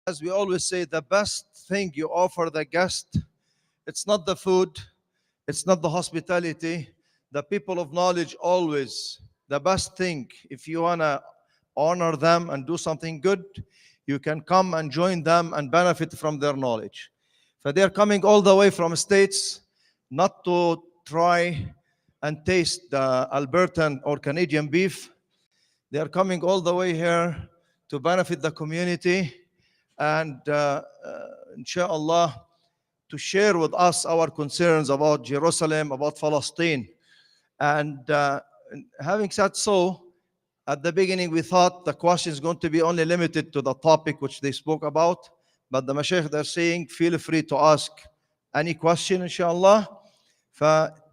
As we always say, the best thing you offer the guest, it's not the food, it's not the hospitality. The people of knowledge always, the best thing, if you want to honor them and do something good, you can come and join them and benefit from their knowledge. So they're coming all the way from states, not to try and taste the Albertan or Canadian beef. They are coming all the way here to benefit the community and inshallah to share with us our concerns about Jerusalem, about Palestine. And having said so, at the beginning we thought the question is going to be only limited to the topic which they spoke about, but the Mashaykh, they're saying feel free to ask any question, inshallah.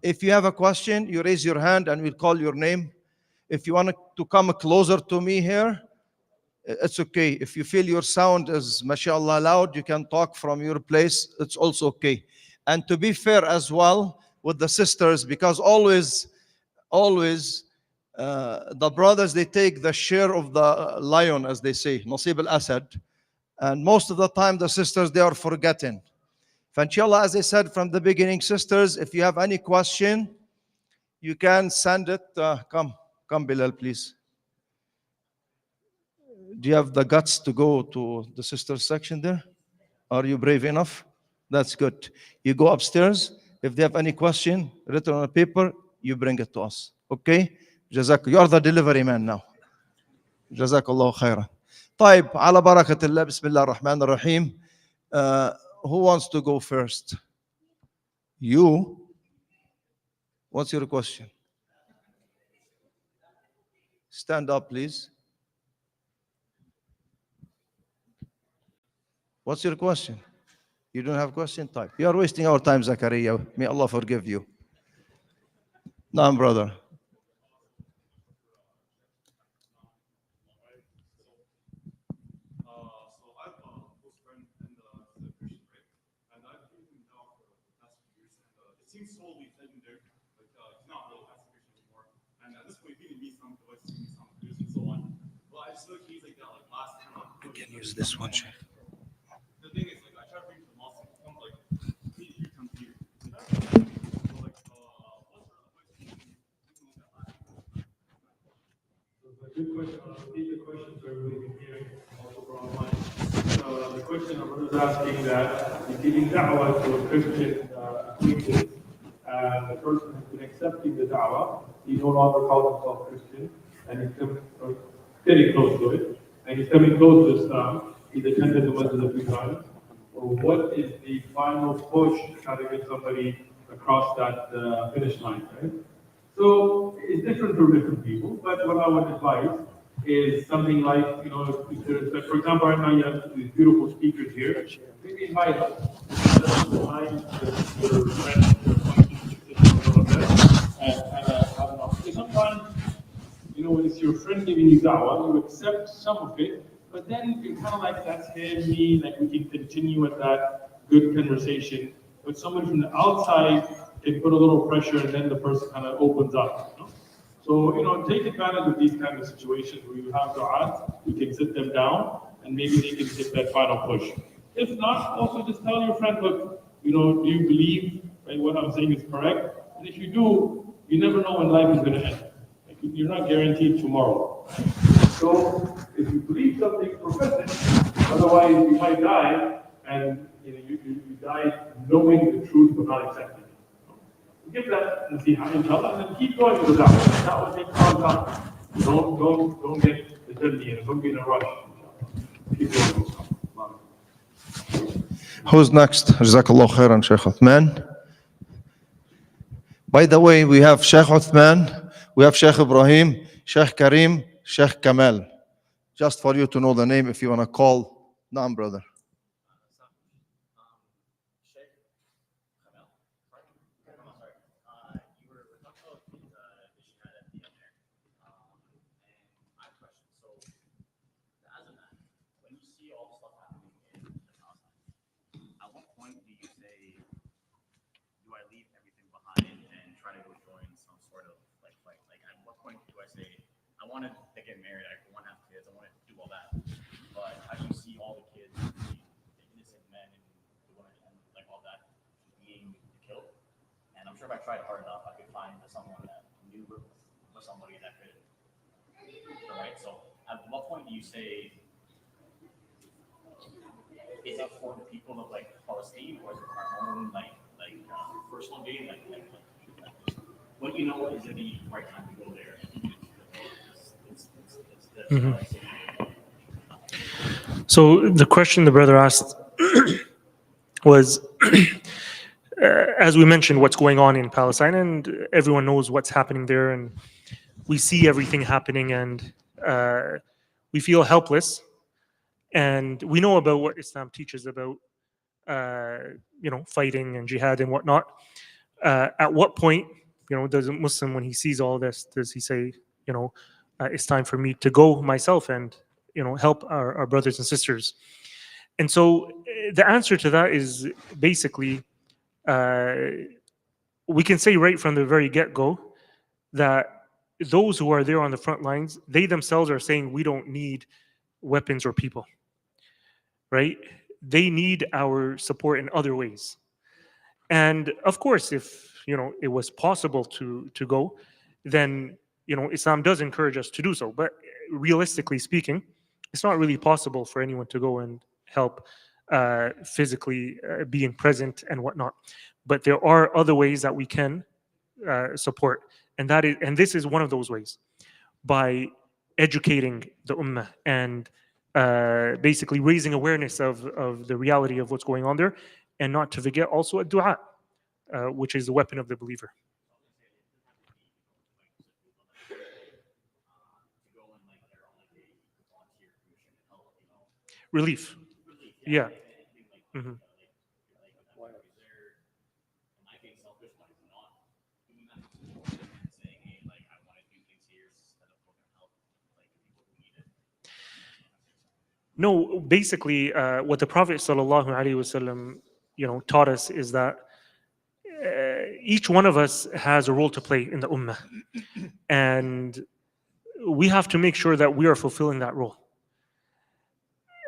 If you have a question, you raise your hand and we'll call your name. If you want to come closer to me here, it's okay. If you feel your sound is mashallah loud, you can talk from your place. It's also okay. And to be fair as well with the sisters, because always the brothers, they take the share of the lion, as they say, Nasib al-Asad. And most of the time the sisters, they are forgetting. Inshallah, as I said from the beginning, sisters, if you have any question, you can send it. Come Bilal, please. Do you have the guts to go to the sisters section there? Are you brave enough? That's good. You go upstairs. If they have any question written on a paper, you bring it to us. Okay? Jazak. You are the delivery man now. Jazakallah khairan. طيب على بركة الله بسم الله الرحمن الرحيم. Who wants to go first? You? What's your question? Stand up, please. What's your question? You don't have a question? Type. You are wasting our time, Zakaria. May Allah forgive you. No, brother. Seems totally legendary, but he's not really as Christian anymore. And at this point, he didn't meet some of us, meet some Jews and so on. Well, I just feel like he's like that like last kind of. You can use this one, Sheikh. The thing is, like, I try to bring to the mosque, it comes like he comes here. So like, what's the question? So it's a good question. I'll repeat the question so everybody can hear it, also for online. The question I was asking that you're giving da'wah to a Christian acquaintance, and the person has been accepting the da'wah, he no longer calls himself Christian, and he's getting close to it, and he's coming close to Islam. He's attended the masjid a few times. Well, what is the final push to try to get somebody across that finish line, right? So it's different for different people, but what I would advise is something like, if there's, like, for example, right now you have these beautiful speakers here, maybe invite them. Behind your friends, your functions, and have an opportunity. Sometimes, when it's your friend giving you da'wah, you accept some of it, but then you're kind of like, that's him, me, like we can continue with that good conversation. But someone from the outside can put a little pressure, and then the person kind of opens up. So, take advantage of these kind of situations where you have du'at, you can sit them down, and maybe they can take that final push. If not, also just tell your friend, look, do you believe what I'm saying is correct? And if you do, you never know when life is going to end. Like, you're not guaranteed tomorrow. So if you believe something, profess it. Otherwise, you might die, and you die knowing the truth but not accepting it. Give that nasiha, inshallah, and then keep going with that. That will take some time. Don't get the dirty and don't be in a rush. Keep going. Who's next? Jazakallah khairan, Sheikh Uthman. By the way, we have Sheikh Uthman, we have Sheikh Ibrahim, Sheikh Karim, Sheikh Kamal. Just for you to know the name if you want to call. Naam, brother. I wanted to get married, I want to have kids, I want to do all that. But as you see all the kids sure if I tried hard enough, I could find someone that knew or somebody that could. Right. So, at what point do you say? Is it for the people of like Palestine, or is it our own personal gain? When do you know is it the right time to go there? So the question the brother asked was, as we mentioned, what's going on in Palestine, and everyone knows what's happening there, and we see everything happening, and we feel helpless, and we know about what Islam teaches about, fighting and jihad and whatnot. At what point, does a Muslim, when he sees all this, does he say, it's time for me to go myself and, help our brothers and sisters? And so the answer to that is basically, we can say right from the very get-go that those who are there on the front lines, they themselves are saying we don't need weapons or people, right? They need our support in other ways. And of course, if it was possible to go, then Islam does encourage us to do so. But realistically speaking, it's not really possible for anyone to go and help physically being present and whatnot. But there are other ways that we can support, and this is one of those ways, by educating the ummah and basically raising awareness of the reality of what's going on there, and not to forget also a dua, which is the weapon of the believer. Relief. Yeah. Mhm. No, basically, what the Prophet sallallahu alaihi wasallam, taught us is that each one of us has a role to play in the ummah, and we have to make sure that we are fulfilling that role.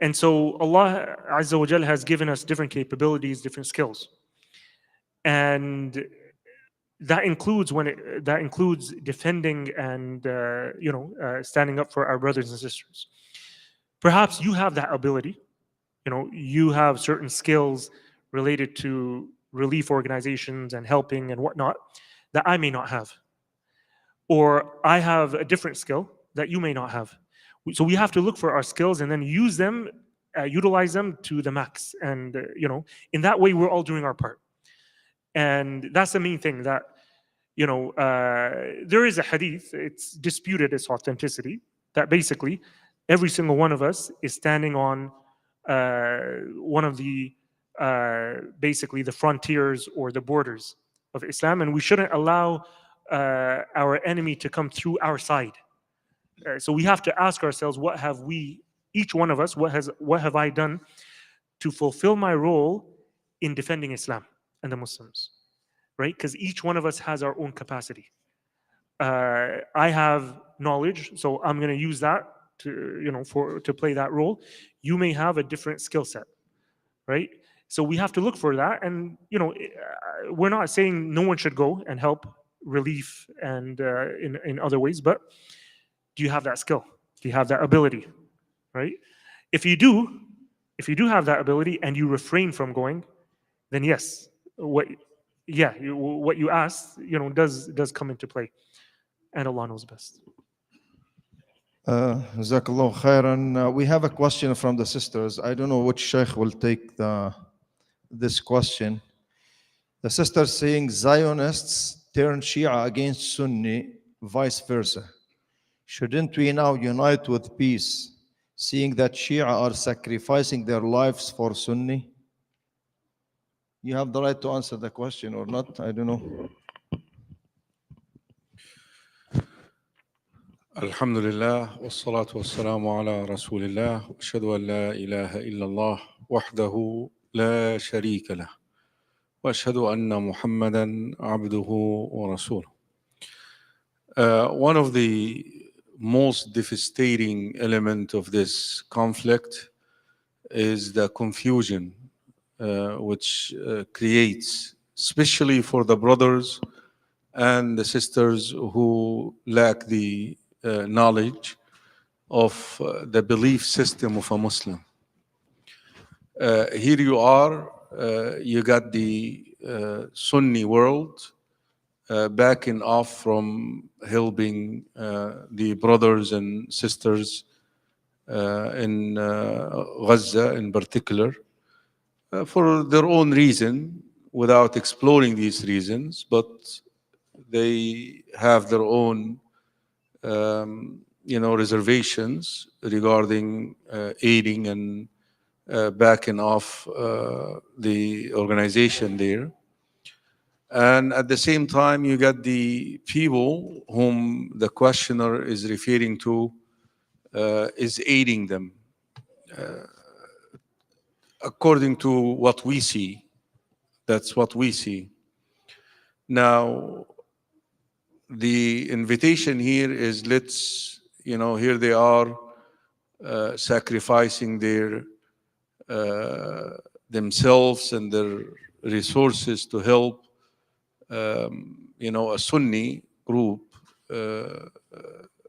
And so Allah Azza wa Jal has given us different capabilities, different skills, and that includes defending and standing up for our brothers and sisters. Perhaps you have that ability. You have certain skills related to relief organizations and helping and whatnot that I may not have, or I have a different skill that you may not have. So we have to look for our skills and then use them, utilize them to the max, and in that way we're all doing our part. And that's the main thing, that there is a hadith, it's disputed its authenticity, that basically every single one of us is standing on one of the basically the frontiers or the borders of Islam, and we shouldn't allow our enemy to come through our side. So we have to ask ourselves, what have we, each one of us, what have I done to fulfill my role in defending Islam and the Muslims, right? Because each one of us has our own capacity. I have knowledge, so I'm going to use that to play that role. You may have a different skill set, right? So we have to look for that, and we're not saying no one should go and help relief and in other ways, but do you have that skill? Do you have that ability, right? If you do have that ability and you refrain from going, then yes, what you asked, does come into play, and Allah knows best. Jazakallah khairan. We have a question from the sisters. I don't know which Sheikh will take this question. The sister saying Zionists turn Shia against Sunni, vice versa. Shouldn't we now unite with peace, seeing that Shia are sacrificing their lives for Sunni? You have the right to answer the question or not, I don't know. الحمد لله والصلاة والسلام على رسول الله وأشهد أن لا إله إلا الله وحده لا شريك له وأشهد أن محمدا عبده ورسوله. One of the most devastating element of this conflict is the confusion which creates, especially for the brothers and the sisters who lack the knowledge of the belief system of a Muslim. Here you are, you got the Sunni world backing off from helping the brothers and sisters in Gaza in particular for their own reason, without exploring these reasons, but they have their own reservations regarding aiding and backing off the organization there. And at the same time, you got the people whom the questioner is referring to is aiding them. According to what we see, that's what we see. Now, the invitation here is here they are sacrificing their themselves and their resources to help a Sunni group.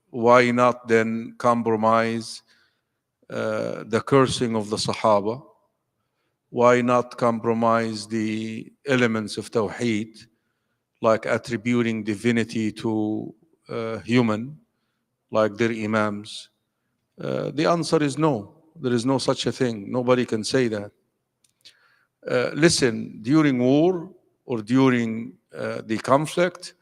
Why not then compromise the cursing of the Sahaba? Why not compromise the elements of Tawheed, like attributing divinity to human, like their imams? The answer is no. There is no such a thing. Nobody can say that. Listen, during war or during the conflict,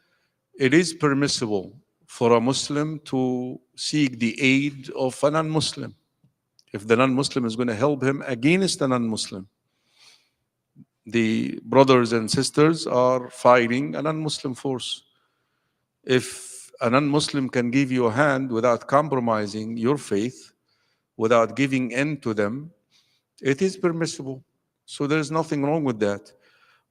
it is permissible for a Muslim to seek the aid of a non-Muslim. If the non-Muslim is going to help him against a non-Muslim, the brothers and sisters are fighting a non-Muslim force. If a non-Muslim can give you a hand without compromising your faith, without giving in to them, it is permissible. So there is nothing wrong with that.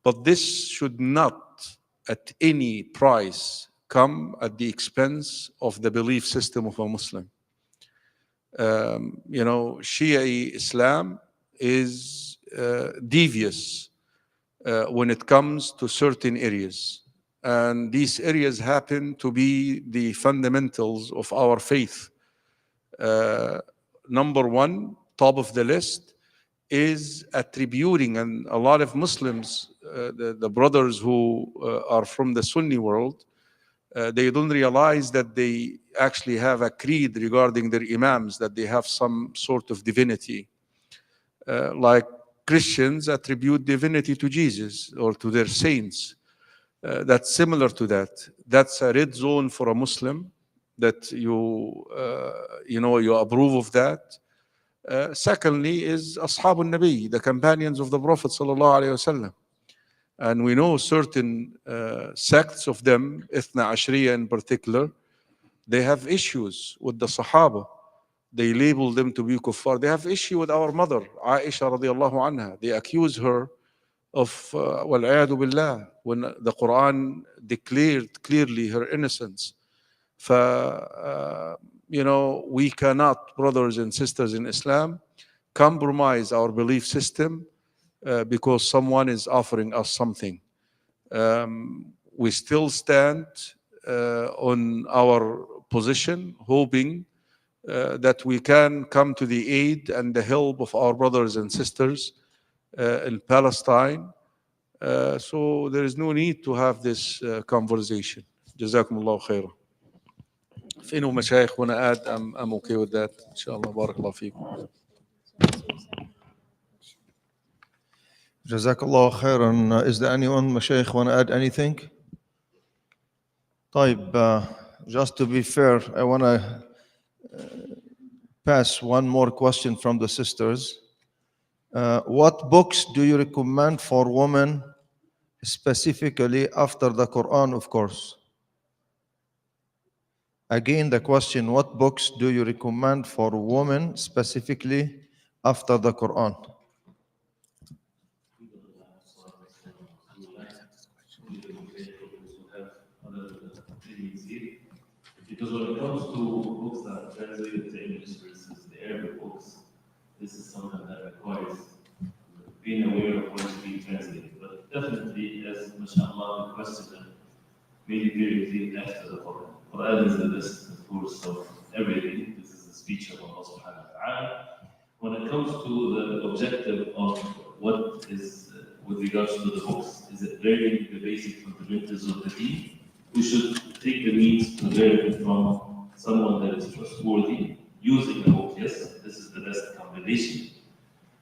But this should not, at any price, come at the expense of the belief system of a Muslim. Shia Islam is devious when it comes to certain areas. And these areas happen to be the fundamentals of our faith. Number one, top of the list, is attributing, and a lot of Muslims, the brothers who are from the Sunni world, they don't realize that they actually have a creed regarding their imams, that they have some sort of divinity. Like Christians attribute divinity to Jesus or to their saints. That's similar to that. That's a red zone for a Muslim, that you approve of that. Secondly is Ashabul Nabi, the companions of the Prophet sallallahu alaihi wasallam. And we know certain sects of them, Ithna Ashriya in particular, they have issues with the Sahaba. They label them to be kuffar. They have issue with our mother, Aisha radiallahu anha. They accuse her of wal-'iyadu billah, when the Quran declared clearly her innocence. We cannot, brothers and sisters in Islam, compromise our belief system because someone is offering us something. We still stand on our position, hoping that we can come to the aid and the help of our brothers and sisters in Palestine. So there is no need to have this conversation. Jazakumullah khairah. If any mashayikh want to add, I'm okay with that. Inshallah, barakallah feekum. Jazakallah khairan. Is there anyone, Mashaykh, want to add anything? طيب, just to be fair, I want to pass one more question from the sisters. What books do you recommend for women, specifically after the Quran, of course? Again, the question, what books do you recommend for women, specifically after the Quran? Because when it comes to books that are translated to English versus the Arabic books, this is something that requires being aware of what is being translated. But definitely, as mashallah, the questioner made it very clear after the Quran. Quran is the best source of everything. This is the speech of Allah subhanahu wa ta'ala. When it comes to the objective of what is with regards to the books, is it learning the basic fundamentals of the deen? We should take the means to learn from someone that is trustworthy, using a book. Yes, this is the best combination.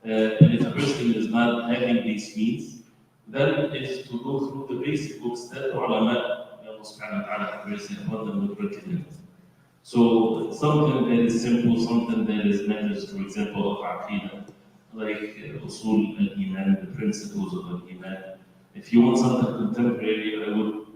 And if a person is not having these means, then it is to go through the basic books that ulama, may Allah subhanahu wa ta'ala have mercy upon them, would recommend. So something that is simple, something that is matters, for example, of Aqidah, like Usul al-Iman, the principles of al-Iman. If you want something contemporary, I would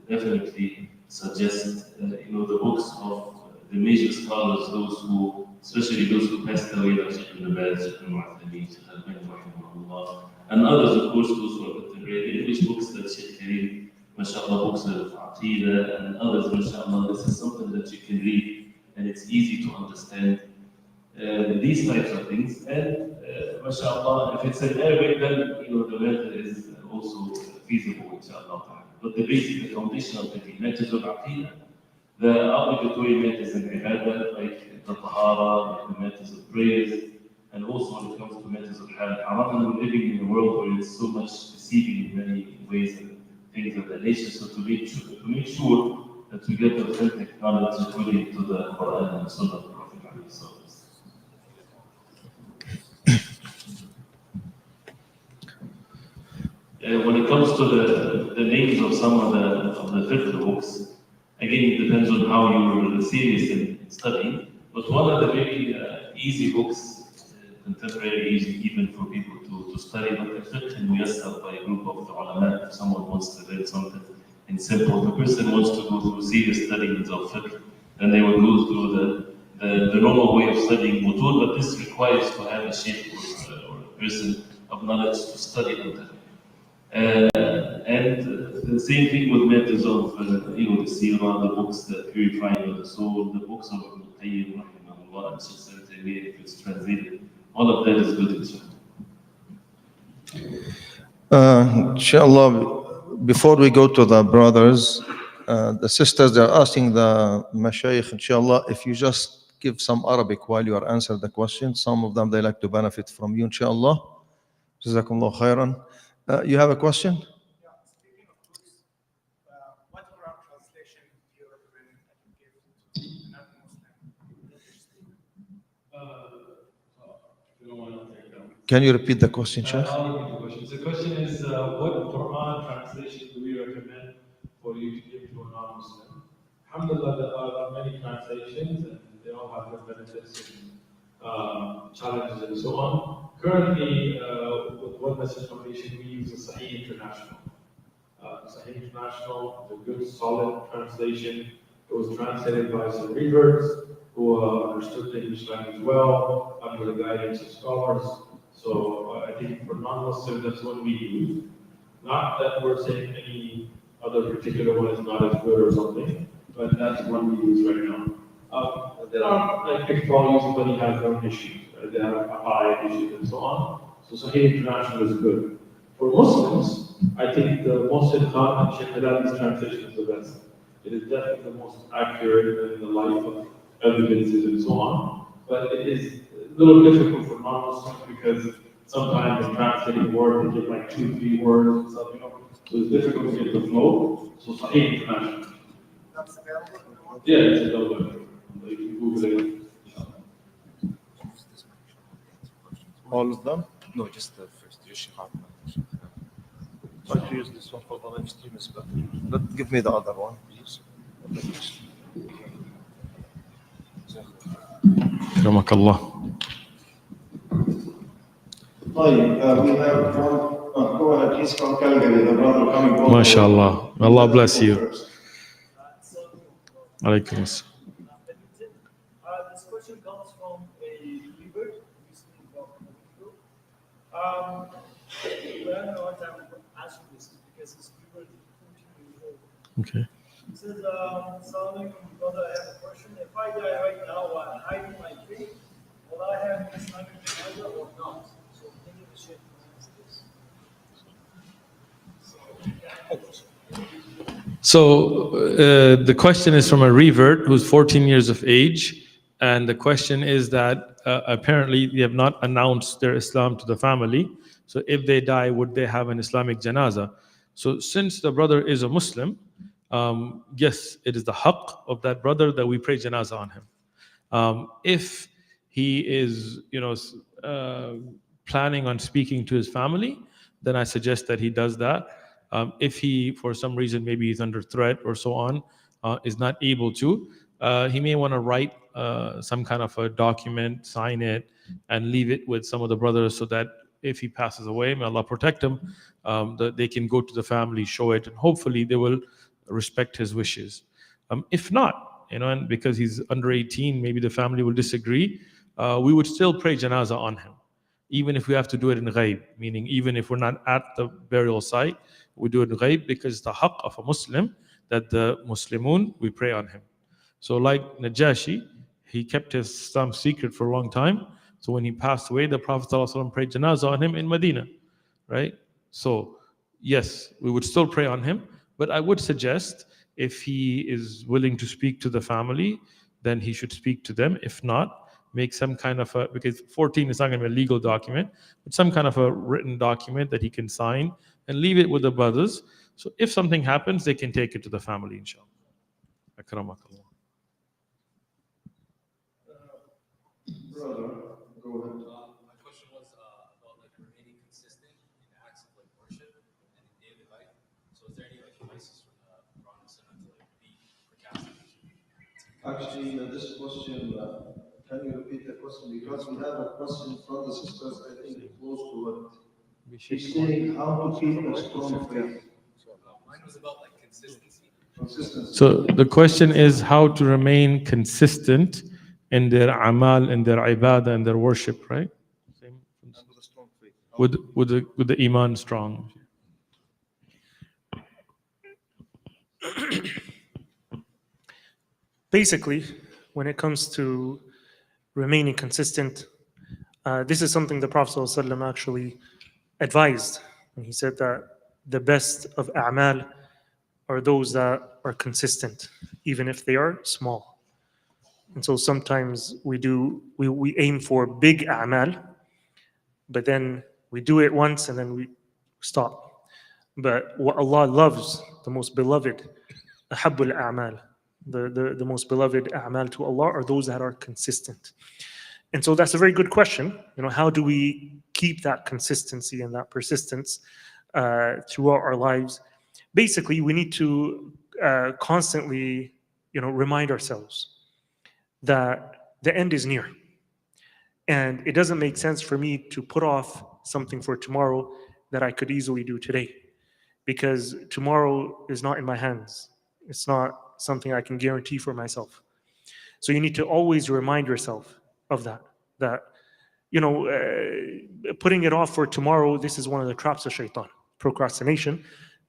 definitely suggest, the books of the major scholars, those who, especially those who passed away, like Sheikh ibn Baz, Sheikh al-Mu'athimi, Sheikh al-Albani, rahimahullah, and others, of course, those who are contemporary, the English books like Sheikh Karim, mashallah, books of Aqidah, and others, mashallah, this is something that you can read, and it's easy to understand these types of things. And mashallah, if it's in Arabic, then the matter is also feasible, inshallah. But the basic, the foundation of the matters of Aqidah, the obligatory matters in Ibadah, like the Tahara, like the matters of prayers, and also when it comes to matters of Haram, we're living in a world where it's so much deceiving in many ways and things of that nature. So to make sure that we get authentic knowledge according to the Quran and Sunnah of the Prophet. When it comes to the names of some of the fiqh books, again, it depends on how you're serious in studying. But one of the very easy books, contemporary, easy even for people to study, like the fiqh and muyassar by a group of the ulama. If someone wants to learn something in simple, the person wants to go through serious studies of fiqh, then they will go through the normal way of studying mutul, but this requires to have a sheikh or a person of knowledge to study under. And the same thing with matters of the seerah, the books that purifying of the soul, the books of Ibn Qayyim, rahimahullah, and Sheikh Taymiyyah, if it's translated, all of that is good, inshallah. Inshallah, before we go to the brothers, the sisters, they're asking the mashayikh, inshallah, if you just give some Arabic while you are answering the question. Some of them, they like to benefit from you, inshallah. Jazakumullah khairan. You have a question? Yeah, speaking of books, what Quran translation do you recommend I can give to a non-Muslim English speaker? You don't want to take that. Can you repeat the question, Sheikh? I'll repeat the question. The question is, what Quran translation do we recommend for you to give to a non-Muslim? Alhamdulillah, there are many translations, and they all have their benefits and challenges and so on. Currently, with One Message Foundation, we use the Sahih International. Sahih International is a good, solid translation. It was translated by some reverts who understood the English language well, under the guidance of scholars. So I think for non-Muslims, that's what we use. Not that we're saying any other particular one is not as good or something, but that's one we use right now. There are like big volumes, but he has their own issues. They have high issues and so on. So Sahih International is good. For Muslims, I think the Mohsin Khan and Sheikh Hilali's translation is the best. It is definitely the most accurate in the light of evidences and so on. But it is a little difficult for non-Muslims because sometimes in translating words, they get like 2-3 words and stuff, So it's difficult to get the flow. So Sahih International. That's available? Yeah, it's available. You can Google it. All of them? No, just the first. Just Sheikh. Try to use this one for the live stream is better. But give me the other one, please. رحمك الله. We have one. Go ahead, he's from Calgary, the brother coming over. MashaAllah. Allah bless you. Alaikum assalam. This question comes from a revert. But I don't know what I'm asking this because it's revert 14 years old. Okay. It says, Assalamu alaikum, brother, I have a question. If I die right now while hiding my faith, will I have an Islamic janaza or not? So can you share answer this? So the question is from a revert who's 14 years of age. And the question is that apparently they have not announced their Islam to the family. So if they die, would they have an Islamic janazah? So since the brother is a Muslim, yes, it is the haqq of that brother that we pray janazah on him. If he is, planning on speaking to his family, then I suggest that he does that. If he, for some reason, maybe he's under threat or so on, is not able to, he may want to write some kind of a document, sign it, and leave it with some of the brothers so that if he passes away, may Allah protect him, that they can go to the family, show it, and hopefully they will respect his wishes. If not, and because he's under 18, maybe the family will disagree, we would still pray janazah on him, even if we have to do it in ghaib, meaning even if we're not at the burial site, we do it in ghaib because it's the haqq of a Muslim that the Muslimun, we pray on him. So like Najashi, he kept his Islam secret for a long time. So when he passed away, the Prophet ﷺ prayed janazah on him in Medina, right? So yes, we would still pray on him, but I would suggest if he is willing to speak to the family, then he should speak to them. If not, make some kind of a, because 14 is not going to be a legal document, but some kind of a written document that he can sign and leave it with the brothers. So if something happens, they can take it to the family, inshallah. Akramakallah. Brother, go ahead. My question was about like remaining consistent in acts of like worship and in daily life. So is there any like advice from the Quran and Sunnah to like be procrastination? Actually, this question, can you repeat the question? Because we have a question from the sisters, I think, close to what she's saying, how to keep a strong faith. Mine was about like consistency. Consistency. So the question is how to remain consistent in their amal, in their ibadah, and their worship, right? And with a strong faith. With the iman strong. Basically, when it comes to remaining consistent, this is something the Prophet ﷺ actually advised. And he said that the best of a'mal are those that are consistent, even if they are small. And so sometimes we aim for big a'mal, but then we do it once and then we stop. But what Allah loves, the most beloved, ahabbul a'mal, the most beloved a'mal to Allah are those that are consistent. And so that's a very good question. How do we keep that consistency and that persistence throughout our lives? Basically, we need to constantly, remind ourselves that the end is near. And it doesn't make sense for me to put off something for tomorrow that I could easily do today, because tomorrow is not in my hands. It's not something I can guarantee for myself. So you need to always remind yourself of that putting it off for tomorrow, this is one of the traps of shaitan. Procrastination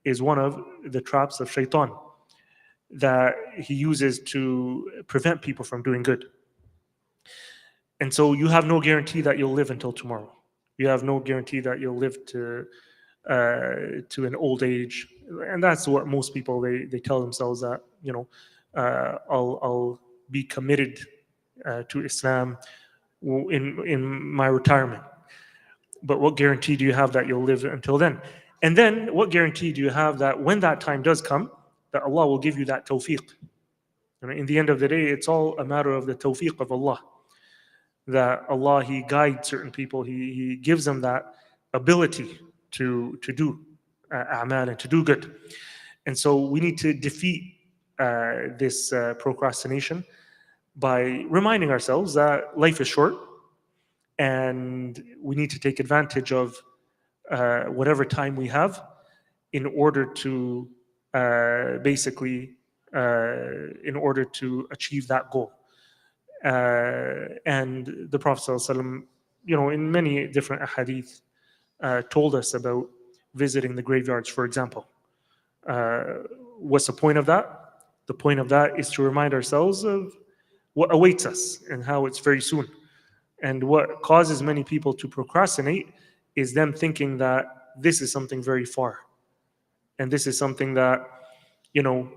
is one of the traps of shaitan that he uses to prevent people from doing good. And so you have no guarantee that you'll live until tomorrow. You have no guarantee that you'll live to an old age. And that's what most people, they tell themselves that, I'll be committed to Islam in my retirement. But what guarantee do you have that you'll live until then? And then what guarantee do you have that when that time does come, that Allah will give you that tawfiq? In the end of the day, it's all a matter of the tawfiq of Allah. That Allah, He guides certain people, He gives them that ability to do a'mal and to do good. And so we need to defeat this procrastination by reminding ourselves that life is short and we need to take advantage of whatever time we have in order to in order to achieve that goal. And the Prophet ﷺ, in many different hadith, told us about visiting the graveyards, for example. What's the point of that? The point of that is to remind ourselves of what awaits us and how it's very soon. And what causes many people to procrastinate is them thinking that this is something very far. And this is something that you know,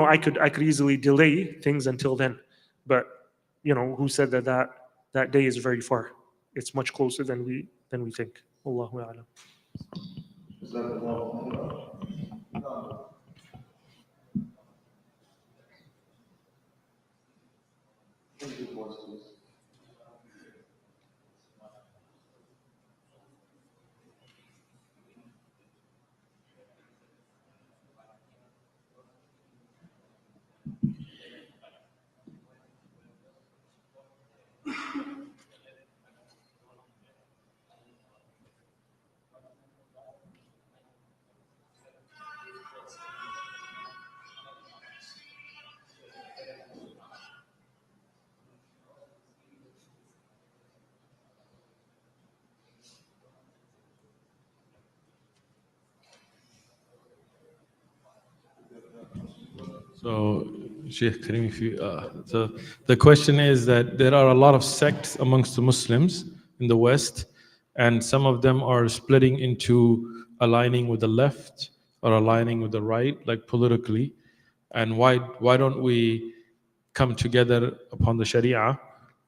I could easily delay things until then. But who said that that day is very far? It's much closer than we think. Allahu a'lam. So, Sheikh Karim, if you, so the question is that there are a lot of sects amongst the Muslims in the West, and some of them are splitting into aligning with the left or aligning with the right, like politically. And why don't we come together upon the Sharia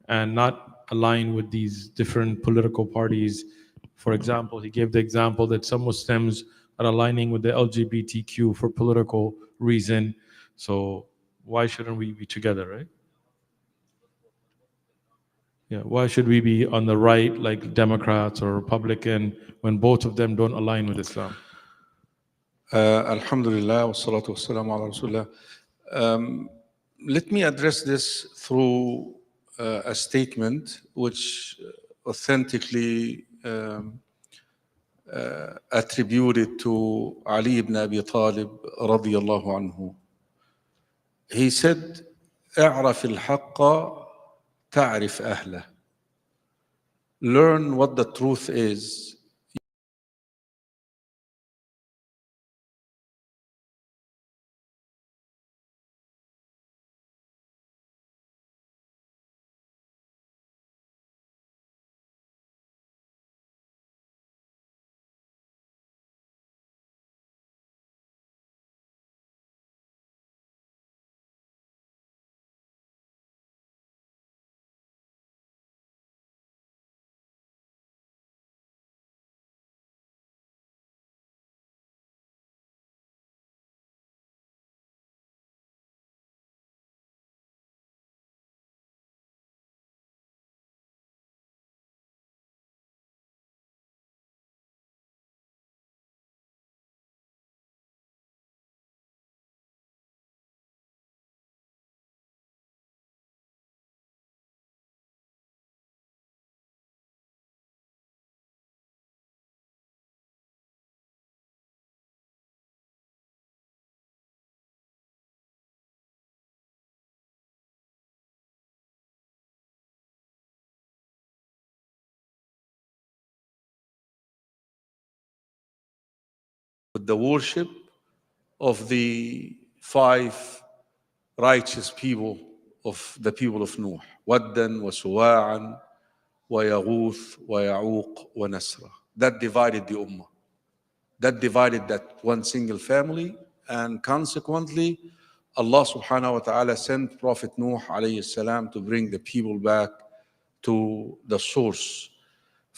and not align with these different political parties? For example, he gave the example that some Muslims are aligning with the LGBTQ for political reason. So why shouldn't we be together, right? Yeah, why should we be on the right, like Democrats or Republican, when both of them don't align with Islam? Alhamdulillah, wa salatu wa salam ala Rasulullah. Let me address this through a statement which authentically attributed to Ali ibn Abi Talib radiyallahu anhu. He said, اعرف الحق تعرف أهله. Learn what the truth is. With the worship of the 5 righteous people of the people of Nuh, Waddan wa Suwa'an wa Yaghuth wa Ya'uq wa Nasra. That divided the ummah. That divided that one single family, and consequently Allah subhanahu wa ta'ala sent Prophet Nuh alayhi salam to bring the people back to the source.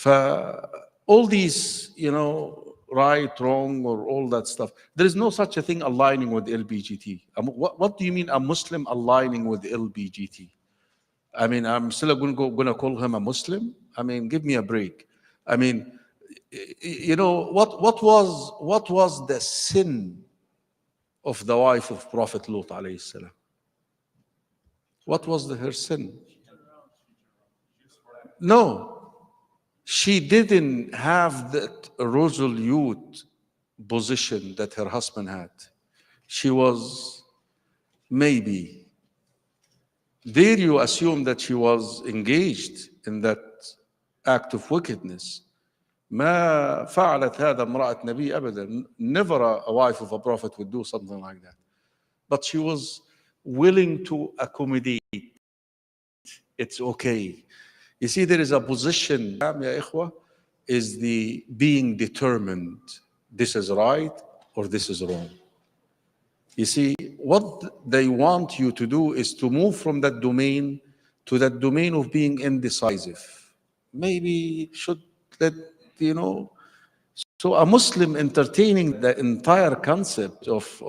All these, right, wrong, or all that stuff, there is no such a thing aligning with LBGT. What do you mean a Muslim aligning with LBGT? I mean, I'm still going to call him a Muslim? I mean, give me a break. I mean, what was the sin of the wife of Prophet Lut alayhi salam? What was her sin? No, she didn't have that resolute position that her husband had. She was maybe. Dare you assume that she was engaged in that act of wickedness? ما فعلت هذا امرأة نبي أبدا. Never a wife of a prophet would do something like that. But she was willing to accommodate. It's okay. You see, there is a position, ya ikhwa, is the being determined. This is right or this is wrong. You see, what they want you to do is to move from that domain to that domain of being indecisive. Maybe should let, you know, so a Muslim entertaining the entire concept of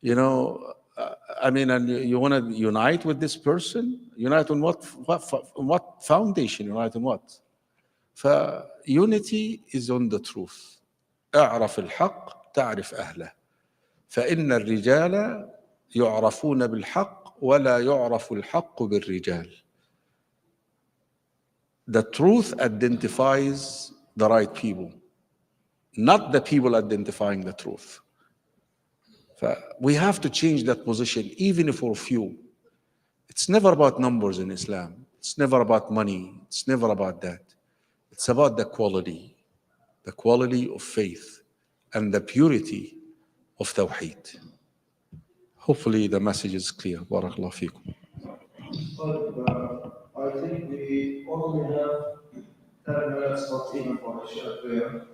I mean, and you want to unite with this person? Unite on what foundation? Unite on what? فunity is on the truth. اعرف الحق تعرف أهله. فإن الرجال يعرفون بالحق ولا يعرف الحق بالرجال. The truth identifies the right people, not the people identifying the truth. We have to change that position, even for few. It's never about numbers in Islam. It's never about money. It's never about that. It's about the quality of faith and the purity of Tawheed. Hopefully the message is clear. Barakallahu feekum. I think we only have 10 minutes not even for Isha prayer.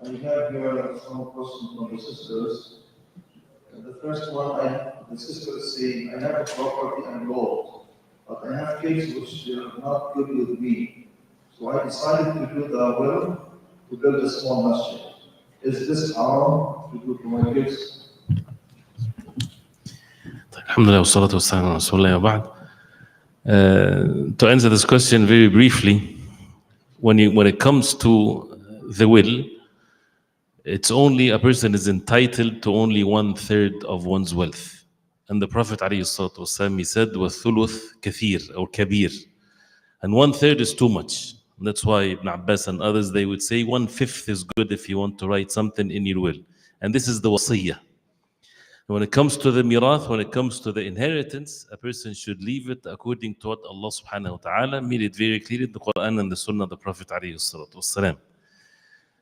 I have here some questions from the sisters. The first one, the sister is saying, I have a property and gold, but I have kids which are not good with me. So I decided to do the will to build a small masjid. Is this haram to do to my kids? Alhamdulillah, wassalatu wassalamu ala rasulillah wa ba'd. To answer this question very briefly, when it comes to the will, it's only a person is entitled to only 1/3 of one's wealth. And the Prophet ﷺ, he said, وَالثُّلُث كَثِير or kabir. And 1/3 is too much. And that's why Ibn Abbas and others, they would say 1/5 is good if you want to write something in your will. And this is the wasiyah. When it comes to the mirath, when it comes to the inheritance, a person should leave it according to what Allah subhanahu wa ta'ala made it very clear in the Quran and the Sunnah of the Prophet ﷺ.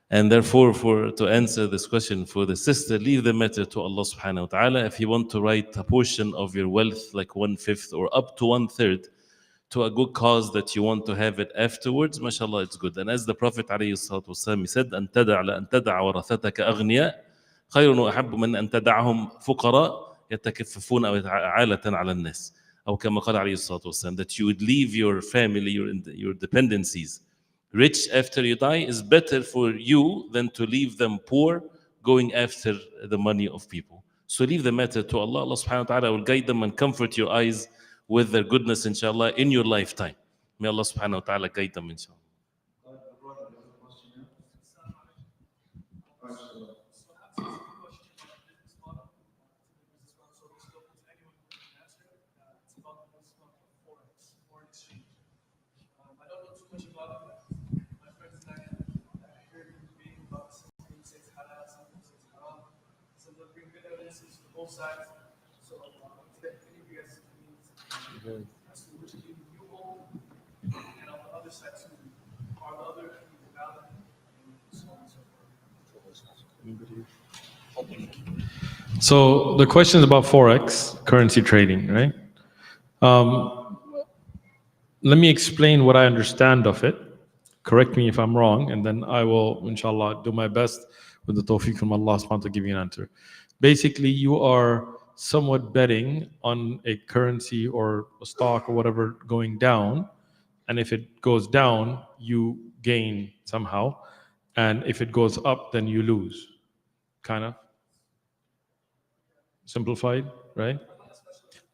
And therefore, to answer this question for the sister, leave the matter to Allah subhanahu wa ta'ala. If you want to write a portion of your wealth, like 1/5 or up to 1/3, to a good cause that you want to have it afterwards, mashallah, it's good. And as the Prophet ﷺ, he said, أن تدع ورثتك أغنياء خير وأحب من أن تدعهم فقراء يتكففون أو عالة على الناس. أو كما قال عليه الصلاة والسلام, that you would leave your family, your dependencies rich after you die is better for you than to leave them poor going after the money of people. So leave the matter to Allah. Allah subhanahu wa ta'ala will guide them and comfort your eyes with their goodness, inshallah, in your lifetime. May Allah subhanahu wa ta'ala guide them, inshallah. Both sides. So if any of you guys can as to which view you hold, and on the other side too, are the other views valid, and so on and so forth. So the question is about Forex, currency trading, right? Let me explain what I understand of it. Correct me if I'm wrong, and then I will, inshallah, do my best with the tawfiq from Allah subhanahu wa ta'ala to give you an answer. Basically, you are somewhat betting on a currency or a stock or whatever going down. And if it goes down, you gain somehow. And if it goes up, then you lose. Kind of. Simplified, right?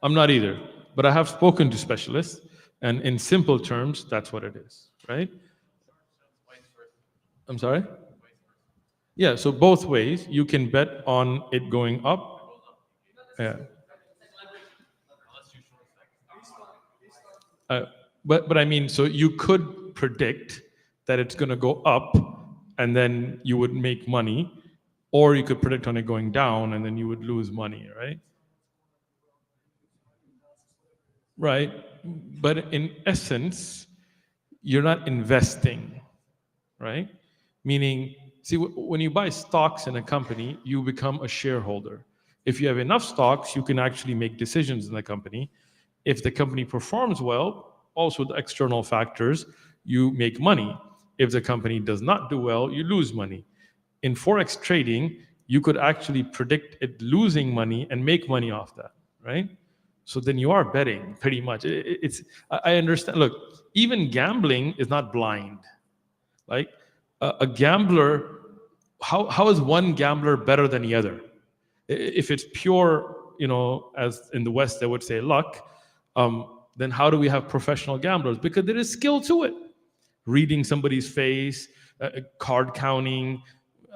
I'm not either. But I have spoken to specialists. And in simple terms, that's what it is, right? I'm sorry? Yeah, so both ways, you can bet on it going up. Yeah. But I mean, so you could predict that it's going to go up and then you would make money, or you could predict on it going down and then you would lose money, right? Right. But in essence, you're not investing, right? Meaning, see, when you buy stocks in a company, you become a shareholder. If you have enough stocks, you can actually make decisions in the company. If the company performs well, also the external factors, you make money. If the company does not do well, you lose money. In Forex trading, you could actually predict it losing money and make money off that, right? So then you are betting pretty much. I understand. Look, even gambling is not blind. Like a gambler, how is one gambler better than the other? If it's pure, as in the West they would say luck, then how do we have professional gamblers? Because there is skill to it. Reading somebody's face, card counting.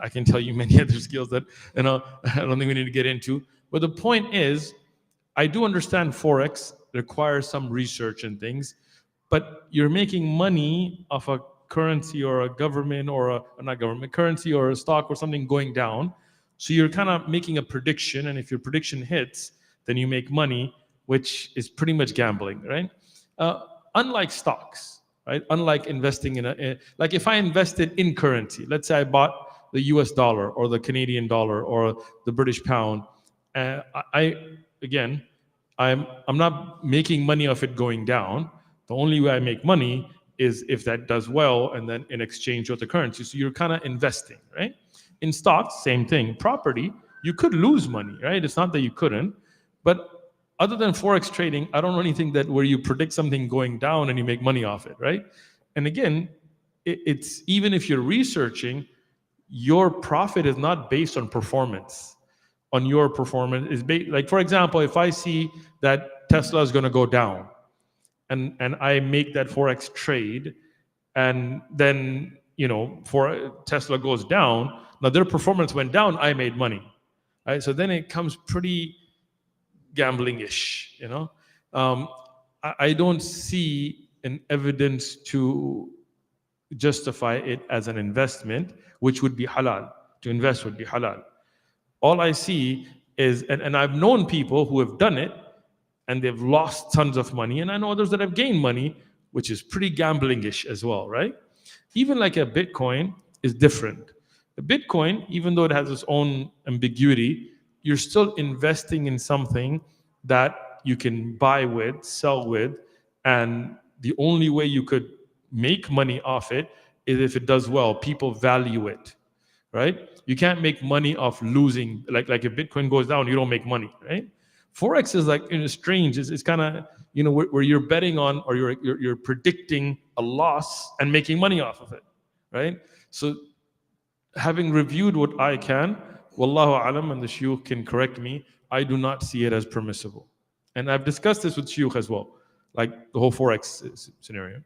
I can tell you many other skills that I don't think we need to get into. But the point is, I do understand Forex requires some research and things, but you're making money off a currency or a government or not government, currency or a stock or something going down. So you're kind of making a prediction, and if your prediction hits, then you make money, which is pretty much gambling, right? Unlike stocks, right? Unlike investing like if I invested in currency, let's say I bought the US dollar or the Canadian dollar or the British pound, I'm not making money off it going down. The only way I make money is if that does well, and then in exchange with the currency. So you're kind of investing, right? In stocks, same thing. Property, you could lose money, right? It's not that you couldn't. But other than Forex trading, I don't know anything that where you predict something going down and you make money off it, right? And again, it's even if you're researching, your profit is not based on performance. On your performance is based, like for example, if I see that Tesla is going to go down, and I make that Forex trade, and then for Tesla goes down, now their performance went down, I made money, right? So then it comes pretty gambling-ish, I don't see an evidence to justify it as an investment, which would be halal. To invest would be halal. All I see is, and I've known people who have done it, and they've lost tons of money, and I know others that have gained money, which is pretty gambling-ish as well, right? Even like a Bitcoin is different. A Bitcoin, even though it has its own ambiguity, you're still investing in something that you can buy with, sell with, and the only way you could make money off it is if it does well. People value it, right? You can't make money off losing. Like if Bitcoin goes down, you don't make money, right? Forex is like strange. It's kind of where you're betting on, or you're predicting a loss and making money off of it, right? So having reviewed what I can, wallahu alam, and the Sheikh can correct me, I do not see it as permissible. And I've discussed this with Sheikh as well, like the whole Forex scenario.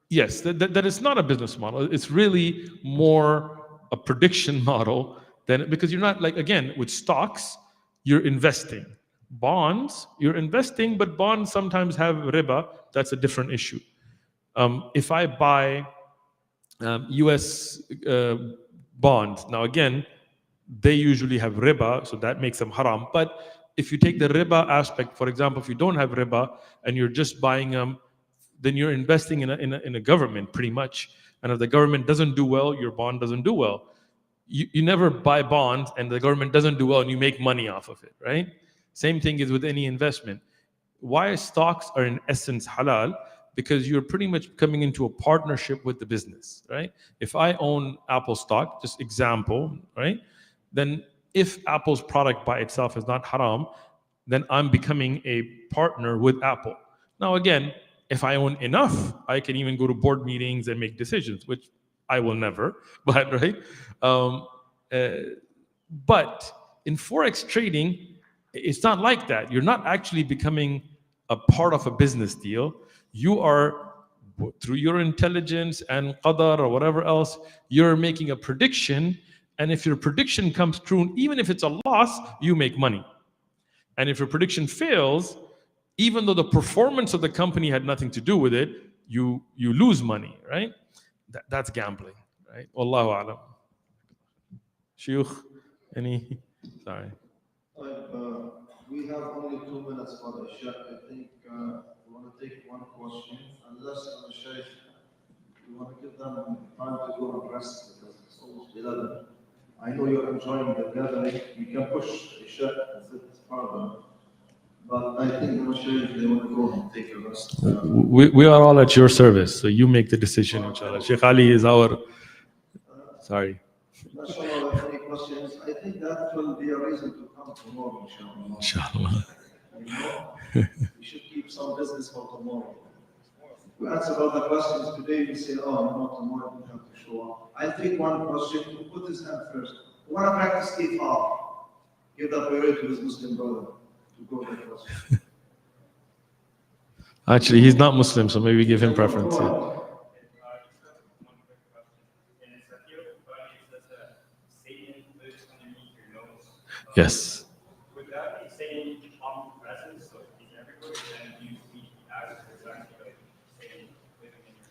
Yes, that is not a business model. It's really more a prediction model than, because you're not, like, again, with stocks, you're investing. Bonds, you're investing, but bonds sometimes have riba. That's a different issue. If I buy US bonds, now again, they usually have riba, so that makes them haram. But if you take the riba aspect, for example, if you don't have riba and you're just buying them, then you're investing in a government pretty much. And if the government doesn't do well, your bond doesn't do well. You never buy bonds and the government doesn't do well and you make money off of it, right? Same thing is with any investment. Why stocks are in essence halal? Because you're pretty much coming into a partnership with the business, right? If I own Apple stock, just example, right? Then if Apple's product by itself is not haram, then I'm becoming a partner with Apple. Now again, if I own enough, I can even go to board meetings and make decisions, which I will never, but right? But in Forex trading, it's not like that. You're not actually becoming a part of a business deal. You are, through your intelligence and qadar or whatever else, you're making a prediction. And if your prediction comes true, even if it's a loss, you make money. And if your prediction fails, even though the performance of the company had nothing to do with it, you lose money, right? That's gambling, right? Wallahu alam. Sheikh, any? Sorry. We have only 2 minutes for the Sheikh. I think we want to take one question. Unless the Sheikh, you want to give them time to go and rest because it's almost 11. I know you're enjoying the gathering. You can push the Sheikh a bit further. But I think the Sheikh, they want to go and take a rest. We are all at your service, so you make the decision, inshallah. Sheikh Ali is our... Sorry. MashaAllah, if any questions, I think that will be a reason to come tomorrow, inshallah. Inshallah. You know, we should keep some business for tomorrow. We answer all the questions today, we say, oh, no, tomorrow we have to show up. I'll take one question to put his hand first. We want to practice ifar. Give the priority to his Muslim brother to go the question. Actually, he's not Muslim, so maybe give him preference. Yeah. Yes. Would that be saying omnipresent, so he's everywhere, and you see as exactly like saying living in your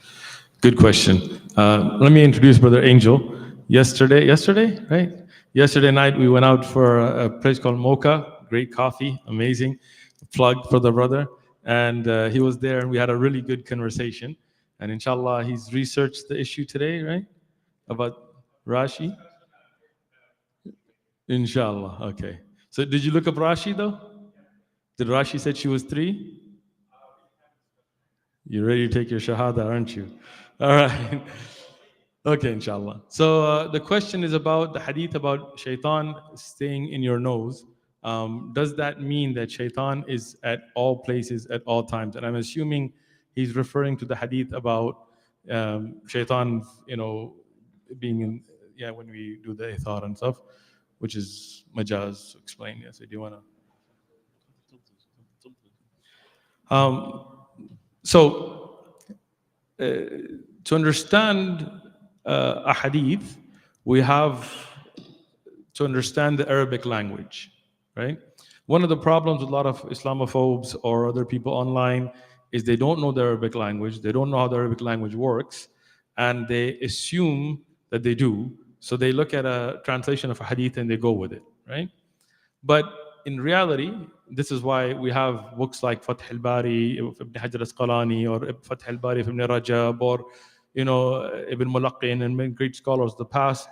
Good question. Let me introduce Brother Angel. Yesterday, right? Yesterday night, we went out for a place called Mocha. Great coffee, amazing. Plug for the brother. And he was there, and we had a really good conversation. And inshallah, he's researched the issue today, right? About Rashi. Inshallah, okay. So did you look up Rashi though? Did Rashi said she was 3? You're ready to take your shahada, aren't you? All right. Okay, inshallah. So the question is about the hadith about shaitan staying in your nose. Does that mean that shaitan is at all places at all times? And I'm assuming he's referring to the hadith about shaitan, being in, when we do the ithar and stuff, which is majaz. Explain. Yes, do you want to? To understand a hadith, we have to understand the Arabic language, right? One of the problems with a lot of Islamophobes or other people online is they don't know the Arabic language, they don't know how the Arabic language works, and they assume that they do. So they look at a translation of a hadith and they go with it, right? But in reality, this is why we have books like Fath al-Bari, Ibn Hajar al-Asqalani, or Fath al-Bari of Ibn Rajab, or Ibn Mulaqqin, and many great scholars of the past,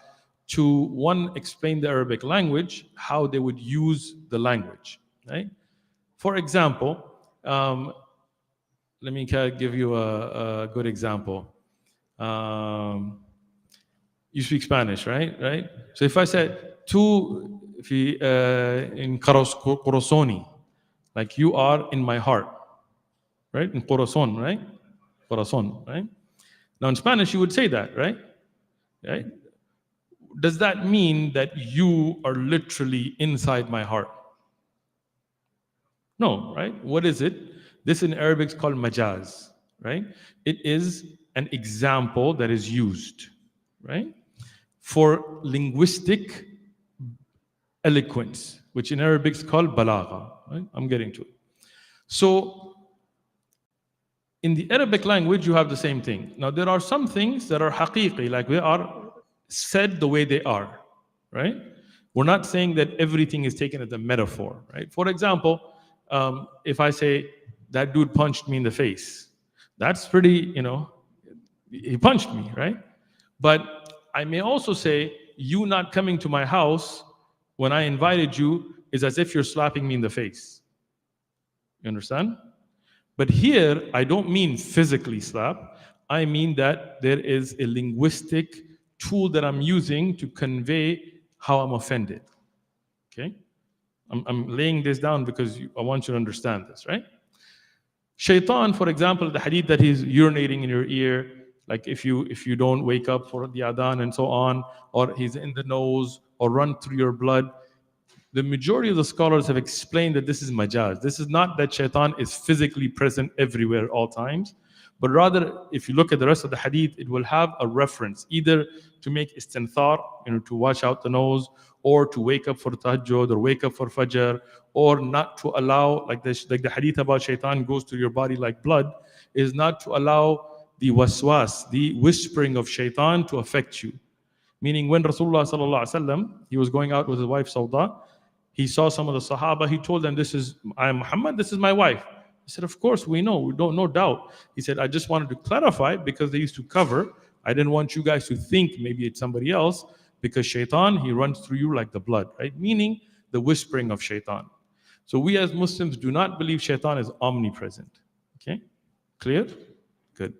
to one, explain the Arabic language, how they would use the language, right? For example, let me give you a good example. You speak Spanish, right? So if I said, tú in corazoni, like you are in my heart, right? In corazon, right? Corazon, right? Now in Spanish, you would say that, right? Does that mean that you are literally inside my heart? No, right? What is it? This in Arabic is called majaz, right? It is an example that is used, right? For linguistic eloquence, which in Arabic is called balagha, right? I'm getting to it. So in the Arabic language, you have the same thing. Now, there are some things that are haqiqi, like they are said the way they are, right? We're not saying that everything is taken as a metaphor, right? For example, if I say, that dude punched me in the face, that's pretty, he punched me, right? But I may also say, you not coming to my house when I invited you is as if you're slapping me in the face. You understand? But here, I don't mean physically slap. I mean that there is a linguistic tool that I'm using to convey how I'm offended. Okay? I'm laying this down because I want you to understand this, right? Shaitan, for example, the hadith that he's urinating in your ear, like if you don't wake up for the adhan and so on, or he's in the nose, or run through your blood, the majority of the scholars have explained that this is majaz. This is not that shaitan is physically present everywhere at all times, but rather, if you look at the rest of the hadith, it will have a reference, either to make istinthar, to wash out the nose, or to wake up for tahajjud, or wake up for fajr, or not to allow, like the hadith about shaitan goes through your body like blood, is not to allow the waswas, the whispering of shaitan to affect you. Meaning when Rasulullah sallallahu alaihi wasallam, he was going out with his wife Sawda, he saw some of the Sahaba, he told them, I am Muhammad, this is my wife. He said, of course, we know, we don't, no doubt. He said, I just wanted to clarify because they used to cover. I didn't want you guys to think maybe it's somebody else, because shaitan, he runs through you like the blood, right? Meaning the whispering of shaitan. So we as Muslims do not believe shaitan is omnipresent. Okay? Clear? Good.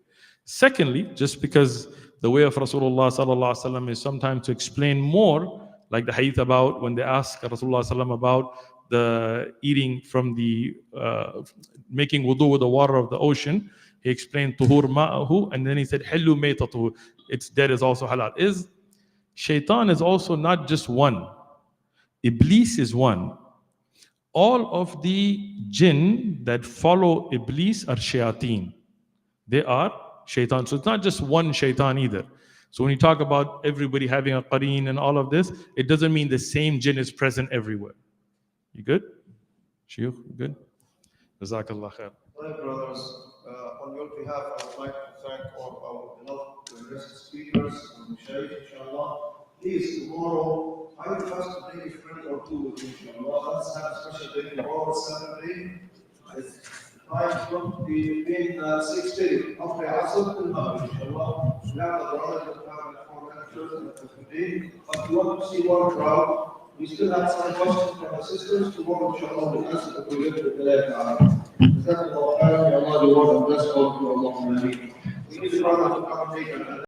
Secondly, just because the way of Rasulullah sallallahu alaihi wasallam is sometimes to explain more, like the hadith about when they ask Rasulullah sallallahu about the eating from the making wudu with the water of the ocean, he explained tuhur ma'ahu, and then he said hillu maytatuhu, its dead is also halal. Is shaitan is also not just one. Iblis is one. All of the jinn that follow Iblis are shayateen. They are shaitan. So it's not just one shaitan either. So when you talk about everybody having a qareen and all of this, it doesn't mean the same jinn is present everywhere. You good? Sheikh, good? Jazakallah khair. Well, brothers, on your behalf, I would like to thank all our beloved guest speakers and Sheikh, inshallah. Please, tomorrow, I will ask to bring a friend or two with me, inshallah. Let's have a special day tomorrow, Saturday. Time is going to be between 6:30 after Asr and Maghrib, inshallah. Now, the brothers will have a 4 lectures today. But we want to see one crowd. We still have some questions from the sisters. Tomorrow, inshallah, we'll answer the question with the letter. جزاكم الله خيرا. May Allah reward and bless all of you. We need the brother to come and take